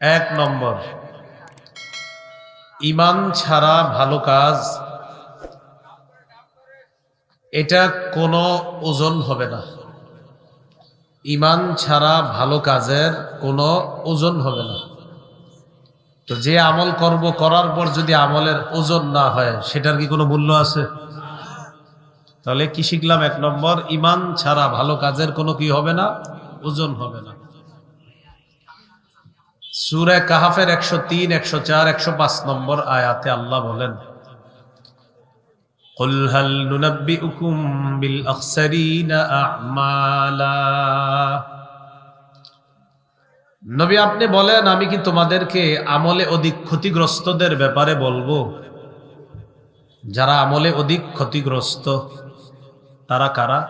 এক নম্বর, ঈমান ছাড়া ভালো কাজ এটা কোনো ওজন হবে না। ঈমান ছাড়া ভালো কাজের কোনো ওজন হবে না। তো যে আমল করব, করার পর যদি আমলের ওজন না হয় সেটার কি কোনো মূল্য আছে? তাহলে কি শিখলাম? এক নম্বর, ঈমান ছাড়া ভালো কাজের কোনো কি হবে না? ওজন হবে না। সূরা কাহাফের 103, 104, 105 নম্বর আয়াতে আল্লাহ বলেন, কুল হাল নুনাব্বিউকুম বিল আখসারিনা আ'মালা। নবী আপনি বলেন, আমি কি তোমাদেরকে আমলে অধিক ক্ষতিগ্রস্তদের ব্যাপারে বলবো? যারা আমলে অধিক ক্ষতিগ্রস্ত তারা কারা?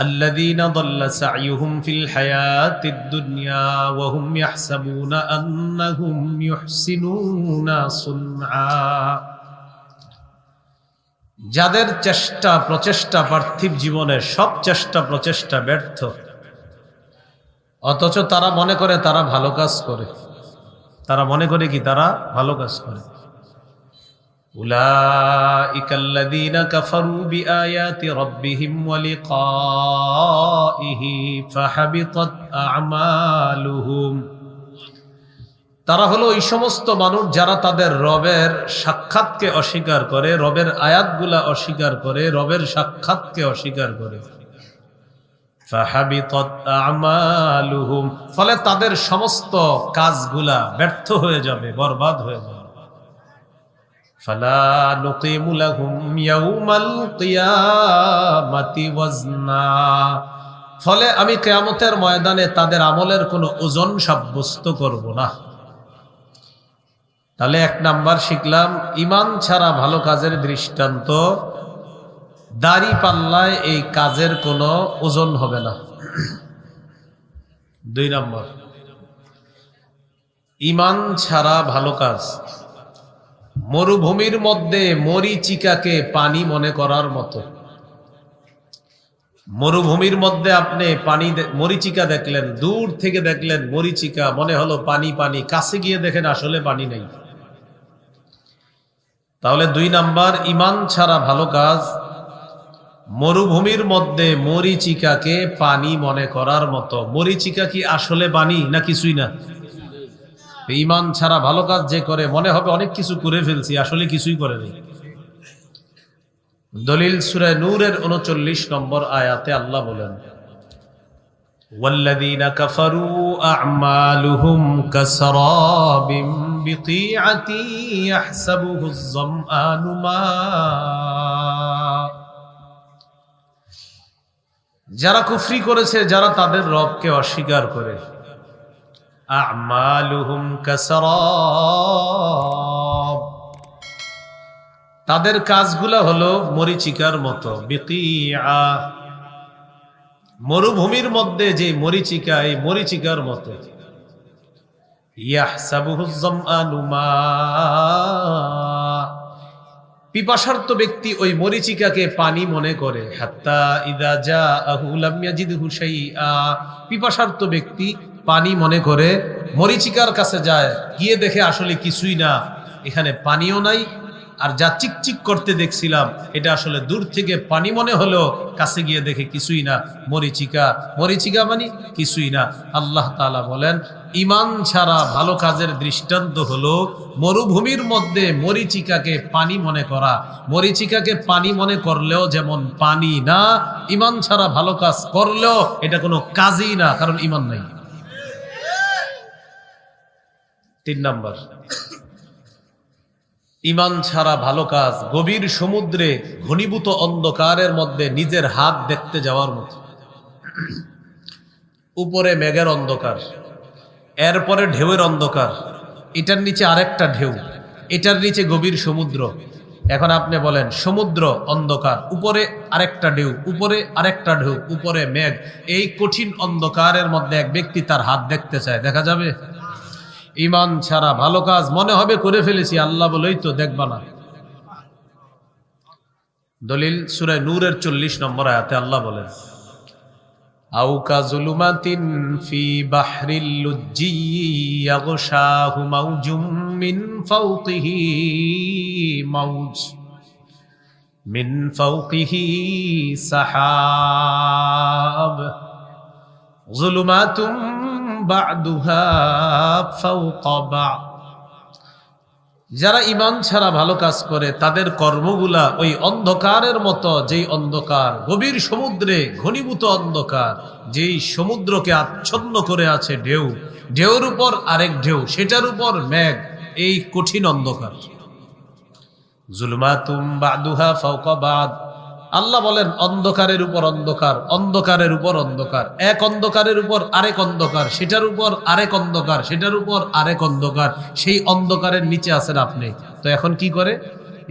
الذين ضل سعيهم في الحياة الدنيا وهم يحسبون أنهم يحسنون صنعا। যাদের চেষ্টা প্রচেষ্টা পার্থিব জীবনে সব চেষ্টা প্রচেষ্টা ব্যর্থ, অথচ তারা মনে করে তারা ভালো কাজ করে। তারা মনে করে কি তারা ভালো কাজ করে। উলাইকা আল্লাযীনা কাফারু বিআয়াতি রাব্বিহিম ওয়া লিকাইহি ফাহাবিতাত আ'মালুহুম। তারা হলো ওই সমস্ত মানুষ যারা তাদের রবের সাক্ষাৎকে অস্বীকার করে, রবের আয়াতগুলা অস্বীকার করে, রবের সাক্ষাৎকে অস্বীকার করে। ফাহাবিতাত আ'মালুহুম, ফলে তাদের সমস্ত কাজগুলা ব্যর্থ হয়ে যাবে, বরবাদ হয়ে যাবে। ফালা নুকিমু লাহুম ইয়াউমাল কিয়ামাতি ওয়াজনা, ফলে আমি কিয়ামতের ময়দানে তাদের আমলের কোনো ওজন সাব্যস্ত করব না। তাহলে এক নাম্বার শিখলাম, ঈমান ছাড়া ভালো কাজের দৃষ্টান্ত, দাড়ি পাল্লায় এই কাজের কোনো ওজন হবে না। দুই নম্বর, ঈমান ছাড়া ভালো কাজ মরুভূমির মধ্যে মরীচিকাকে পানি মনে করার মতো। মরুভূমির মধ্যে আপনি পানি মরীচিকা দেখলেন, দূর থেকে দেখলেন মরীচিকা, মনে হলো পানি পানি, কাছে গিয়ে দেখেন আসলে পানি নেই। তাহলে দুই নাম্বার, ঈমান ছাড়া ভালো কাজ মরুভূমির মধ্যে মরীচিকাকে পানি মনে করার মতো। মরীচিকা কি আসলে পানি না কিছুই না? ঈমান ছাড়া ভালো কাজ যে করে মনে হবে অনেক কিছু করে ফেলছি, আসলে কিছুই করে নেই। দলিল সূরা নূরের 39 নম্বর আয়াতে আল্লাহ বলেন, ওয়াল্লাযীনা কাফারু আ'মালুহুম কাসরাবিম বিকিআতি ইয়াহসাবুহুজ যামআনু মা। যারা কুফরি করেছে, যারা তাদের রবকে অস্বীকার করে, আ'মালুহুম কাসরাব, তাদের কাজগুলা হলো মরীচিকার মতো। বিকিআ, মরুভূমির মধ্যে যে মরীচিকা, এই মরীচিকার মতো। ইয়াহসাবুহুজ যামআনু মা, পিপাসার্ত ব্যক্তি ওই মরীচিকাকে পানি মনে করে। হাত্তা ইযা জাআহু লাম ইয়াজিদহু শাইআ, পিপাসার্ত ব্যক্তি পানি মনে করে মরীচিকার কাছে যায়, গিয়ে দেখে আসলে কিছুই না, এখানে পানিও নাই, আর যা চিকচিক করতে দেখছিলাম এটা আসলে দূর থেকে পানি মনে হলো, কাছে গিয়ে দেখে কিছুই না, মরীচিকা। মরীচিকা মানে কিছুই না। আল্লাহ তাআলা বলেন, ঈমান ছাড়া ভালো কাজের দৃষ্টান্ত হলো মরুভূমির মধ্যে মরীচিকাকে পানি মনে করা। মরীচিকাকে পানি মনে করলেও যেমন পানি না, ঈমান ছাড়া ভালো কাজ করলেও এটা কোনো কাজই না, কারণ ঈমান নাই। তিন নাম্বার, ঈমান ছাড়া ভালো কাজ গভীর সমুদ্রে ঘনীভূত অন্ধকারের মধ্যে নিজের হাত দেখতে যাওয়ার মতো। উপরে মেঘের অন্ধকার, এরপরে ঢেউয়ের অন্ধকার, এটার নিচে আরেকটা ঢেউ, এটার নিচে গভীর সমুদ্র। এখন আপনি বলেন, সমুদ্র অন্ধকার, উপরে আরেকটা ঢেউ, উপরে আরেকটা ঢেউ, উপরে মেঘ, এই কঠিন অন্ধকারের মধ্যে এক ব্যক্তি তার হাত দেখতে চায়, দেখা যাবে? ঈমান ছাড়া ভালো কাজ মনে হবে করে ফেলেছি, আল্লাহ বলেই তো দেখবা না। দলিল সূরা নূরের 40 নম্বর আয়াতে আল্লাহ বলেন, আও কাযুলুমাতিন ফি বাহরিল লুজ্জি ইয়াগশাহু মাওজুম মিন ফাওকিহি মাওজ মিন ফাওকিহি সাহাব যুলুমাতুম বা'দুহা ফাওকা বা'দ। যারা ঈমান ছাড়া ভালো কাজ করে তাদের কর্মগুলা ওই অন্ধকারের মতো, যেই অন্ধকার গভীর সমুদ্রে ঘনীভূত অন্ধকার, যেই সমুদ্রকে আচ্ছন্ন করে আছে ঢেউ, ঢেউর উপর আরেক ঢেউ, সেটার উপর মেঘ, এই কঠিন অন্ধকার। যুলমাতুম বা'দুহা ফাওকা বা'দ। আল্লাহ বলেন অন্ধকারের উপর অন্ধকার, অন্ধকারের উপর অন্ধকার, এক অন্ধকারের উপর আরেক অন্ধকার, সেটার উপর আরেক অন্ধকার, সেটার উপর আরেক অন্ধকার, সেই অন্ধকারের নিচে আছেন আপনি। তো এখন কি করে?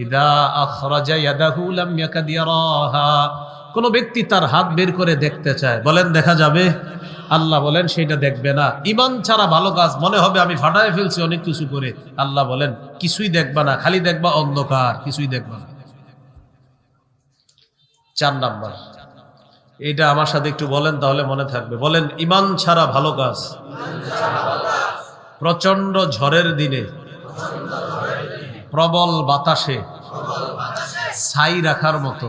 ইদা আখরাজা ইয়াদাহু লাম ইয়াকাদ ইয়ারাহা। কোন ব্যক্তি তার হাত বের করে দেখতে চায়, বলেন দেখা যাবে? আল্লাহ বলেন সেটা দেখবে না। ঈমান ছাড়া ভালো কাজ মনে হবে আমি ফাটায় ফেলছি অনেক কিছু করে। আল্লাহ বলেন কিছুই দেখবা না, খালি দেখবা অন্ধকার, কিছুই দেখবা না। 4 নাম্বার, এটা আমার সাথে একটু বলেন তাহলে মনে থাকবে। বলেন ঈমান ছাড়া ভালো কাজ। প্রচন্ড ঝড়ের দিনে, প্রবল বাতাসে ছাই রাখার মতো।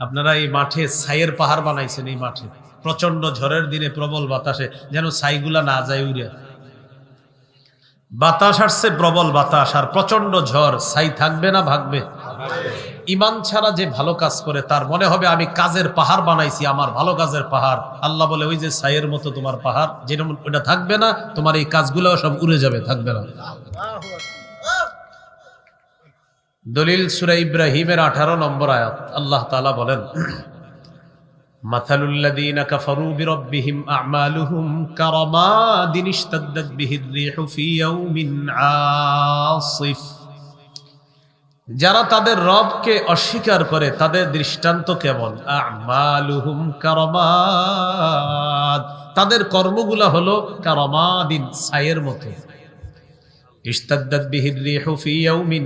আপনারা এই মাঠে ছাইয়ের পাহাড় বানাইছেন, এই মাঠে প্রচন্ড ঝড়ের দিনে প্রবল বাতাসে যেন ছাইগুলা না যায় উড়ে। বাতাস আসছে, প্রবল বাতাস আর প্রচন্ড ঝড়, ছাই থাকবে না ভাগবে? ঈমান ছাড়া যে ভালো কাজ করে তার মনে হবে আমি কাজের পাহাড় বানাইছি, আমার ভালো কাজের পাহাড়। আল্লাহ বলে ওই যে ছাইয়ের মতো তোমার পাহাড়, যেরকম ওটা থাকবে না, তোমার এই কাজগুলো সব উড়ে যাবে, থাকবে না। দলিল সূরা ইব্রাহিমের 18 নম্বর আয়াত। আল্লাহ তাআলা বলেন মাথালুল্লাযীনা কাফারু বিরাব্বিহিম আ'মালুহুম কারামাদিন ইশতাদ্দাত বিহির রিহু ফি ইয়াউমিন আসিফ। যারা তাদের রবকে অস্বীকার করে তাদের দৃষ্টান্ত কেমন? আ'মালুহুম কারামাদ, তাদের কর্মগুলা হলো কারামাদিন, ছাইয়ের মতো। ইশতাদ্দাত বিহির রিহু ফি ইয়াউমিন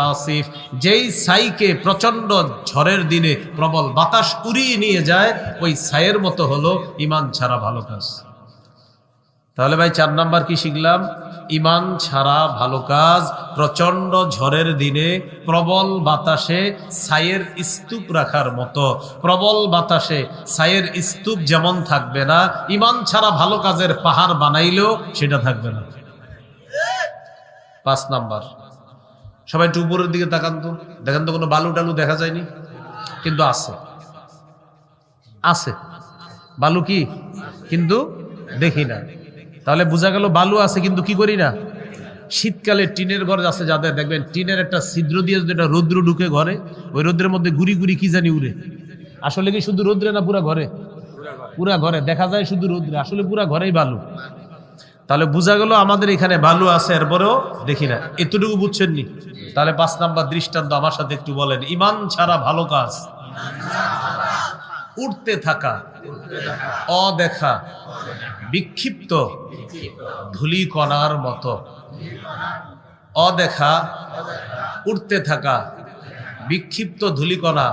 আসিফ, যেই ছাইকে প্রচন্ড ঝড়ের দিনে প্রবল বাতাস উড়িয়ে নিয়ে যায়, ওই ছাইয়ের মতো হলো ঈমান ছাড়া ভালো কাজ। তাহলে ভাই 4 নাম্বার কি শিখলাম? ঈমান ছাড়া ভালো কাজ প্রচন্ড ঝড়ের দিনে প্রবল বাতাসে ছাইয়ের স্তূপ রাখার মতো। প্রবল বাতাসে ছাইয়ের স্তূপ যেমন থাকবে না, ঈমান ছাড়া ভালো কাজের পাহাড় বানাইলেও সেটা থাকবে না। 5 নাম্বার, সবাই একটু উপরের দিকে তাকান তো, দেখেন তো কোনো বালু টালু দেখা যায়নি, কিন্তু আছে, আছে বালু, কি কিন্তু দেখি না। তাহলে বোঝা গেল বালু আছে কিন্তু কি করি না। শীতকালে টিনের ঘর আছে যাদের, দেখবেন টিনের একটা ছিদ্র দিয়ে যদি একটা রৌদ্র ঢুকে ঘরে, ওই রৌদ্রের মধ্যে গুড়ি গুড়ি কি জানি উড়ে। আসলে কি শুধু রৌদ্রে না পুরা ঘরে? পুরা ঘরে দেখা যায় শুধু রৌদ্রে, আসলে পুরা ঘরেই বালু। তাহলে বোঝা গেল আমাদের এখানে বালু আছে, এরপরেও দেখি না। এতটুকু বুঝছেন নি? তাহলে 5 নাম্বার দৃষ্টান্ত আমার সাথে একটু বলেন। ঈমান ছাড়া ভালো কাজ উঠতে থাকা, অদেখা, বিক্ষিপ্ত ধূলিকণার মতো। অদেখা, উঠতে থাকা, বিক্ষিপ্ত ধূলিকণা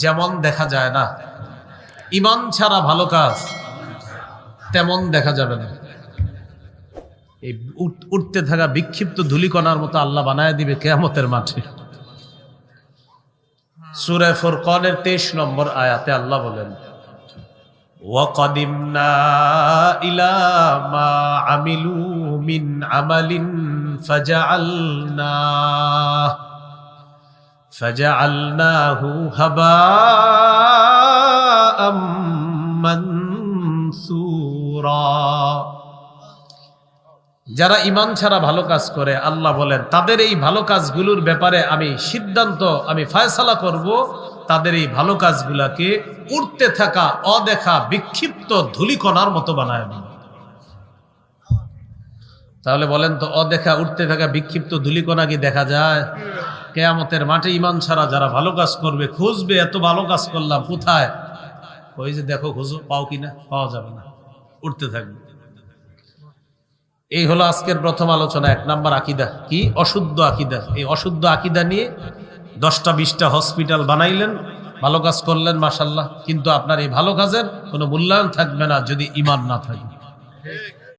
যেমন দেখা যায় না, ঈমান ছাড়া ভালো কাজ তেমন দেখা যাবে না। এই উঠতে থাকা বিক্ষিপ্ত ধূলিকণার মতো আল্লাহ বানায় দিবে কিয়ামতের মাঠে। সূরা ফুরকানের 23 নম্বর আয়াতে আল্লাহ বলেন ওয়াকাদিমনা ইলা মা আমিলু মিন আমালিন ফাজআলনাহু হাবাআম মানসুরা। যারা ঈমান ছাড়া ভালো কাজ করে আল্লাহ বলেন তাদের এই ভালো কাজগুলোর ব্যাপারে আমি সিদ্ধান্ত, আমি ফয়সালা করব, তাদের এই ভালো কাজগুলাকে উড়তে থাকা অদেখা বিক্ষিপ্ত ধূলিকণার মতো বানায় দেব। তাহলে বলেন তো, অদেখা উঠতে থাকা বিক্ষিপ্ত ধূলিকণা কি দেখা যায়? কিয়ামতের মাঠে ঈমান ছাড়া যারা ভালো কাজ করবে খুঁজবে, এত ভালো কাজ করলাম কোথায়? ওই যে দেখো খুঁজো, পাও কিনা, পাওয়া যাবে না, উঠতে থাকবে। এই হলো আজকের প্রথম আলোচনা। 1 নাম্বার আকীদা কি? অশুদ্ধ আকীদা। এই অশুদ্ধ আকীদা নিয়ে 10টা 20টা হসপিটাল বানাইলেন, ভালো কাজ করলেন মাশাআল্লাহ, কিন্তু আপনার এই ভালো কাজের কোনো মূল্যায়ন থাকবে না যদি ঈমান না থাকে।